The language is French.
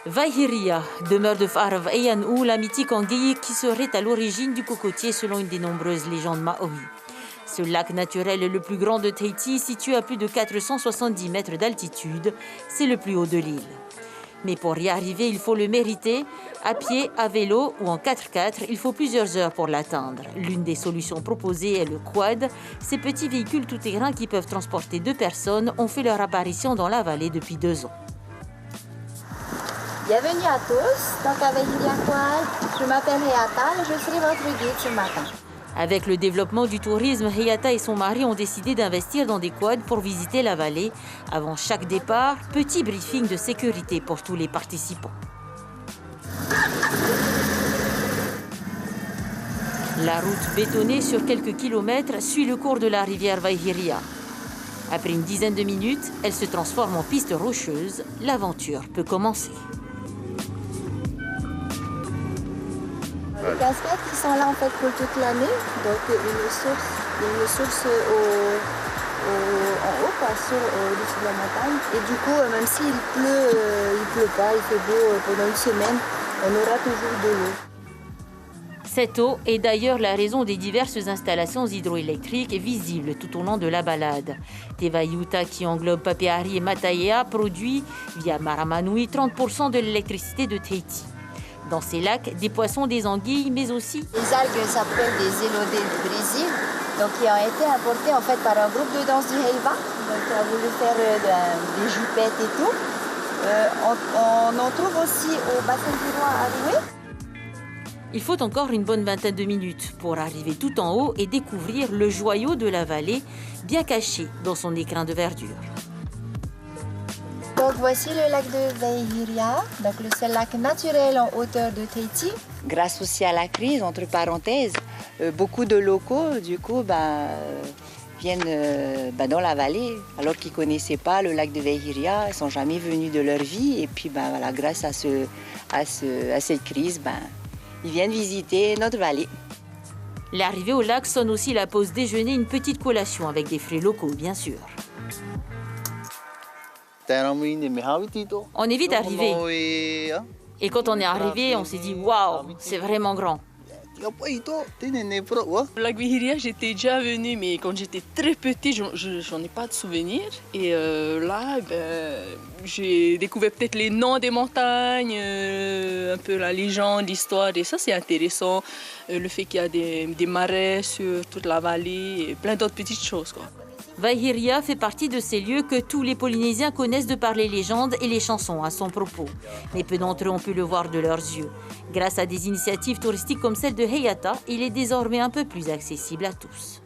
Vaihiria, demeure de Farav Eyanou, la mythique anguille qui serait à l'origine du cocotier selon une des nombreuses légendes maoris. Ce lac naturel est le plus grand de Tahiti, situé à plus de 470 mètres d'altitude. C'est le plus haut de l'île. Mais pour y arriver, il faut le mériter. À pied, à vélo ou en 4x4, il faut plusieurs heures pour l'atteindre. L'une des solutions proposées est le quad. Ces petits véhicules tout-terrain qui peuvent transporter 2 personnes ont fait leur apparition dans la vallée depuis 2 ans. Bienvenue à tous, donc avec Vaihiria Quad, je m'appelle Hayata et je serai votre guide ce matin. Avec le développement du tourisme, Hayata et son mari ont décidé d'investir dans des quads pour visiter la vallée. Avant chaque départ, petit briefing de sécurité pour tous les participants. La route bétonnée sur quelques kilomètres suit le cours de la rivière Vaihiria. Après une dizaine de minutes, elle se transforme en piste rocheuse. L'aventure peut commencer. Les cascades qui sont là en fait pour toute l'année, donc une source en haut, pas au-dessus de la montagne. Et du coup, même s'il pleut pas, il fait beau pendant une semaine, on aura toujours de l'eau. Cette eau est d'ailleurs la raison des diverses installations hydroélectriques visibles tout au long de la balade. Te Vaiuta, qui englobe Papeari et Matahea, produit via Maramanui 30% de l'électricité de Tahiti. Dans ces lacs, des poissons, des anguilles, mais aussi Les algues s'appellent des élodées du Brésil, donc qui ont été importées en fait par un groupe de danse du Heiva, donc qui a voulu faire des jupettes et tout. On en trouve aussi au bassin du Roi à Roué. il faut encore une bonne vingtaine de minutes pour arriver tout en haut et découvrir le joyau de la vallée, bien caché dans son écrin de verdure. Donc voici le lac de Vaihiria, donc le seul lac naturel en hauteur de Tahiti. Grâce aussi à la crise, entre parenthèses, beaucoup de locaux du coup viennent dans la vallée alors qu'ils ne connaissaient pas le lac de Vaihiria, ils ne sont jamais venus de leur vie et puis voilà, grâce à cette crise, ils viennent visiter notre vallée. L'arrivée au lac sonne aussi la pause déjeuner, une petite collation avec des fruits locaux, bien sûr. On est vite arrivé. Et quand on est arrivé, on s'est dit « Waouh, c'est vraiment grand ». Le lac Vaihiria, j'étais déjà venue, mais quand j'étais très petite, j'en ai pas de souvenirs. Et là, j'ai découvert peut-être les noms des montagnes, un peu la légende, l'histoire, et ça c'est intéressant. Le fait qu'il y a des marais sur toute la vallée et plein d'autres petites choses, quoi. Vaihiria fait partie de ces lieux que tous les Polynésiens connaissent de par les légendes et les chansons à son propos. Mais peu d'entre eux ont pu le voir de leurs yeux. Grâce à des initiatives touristiques comme celle de Hayata, il est désormais un peu plus accessible à tous.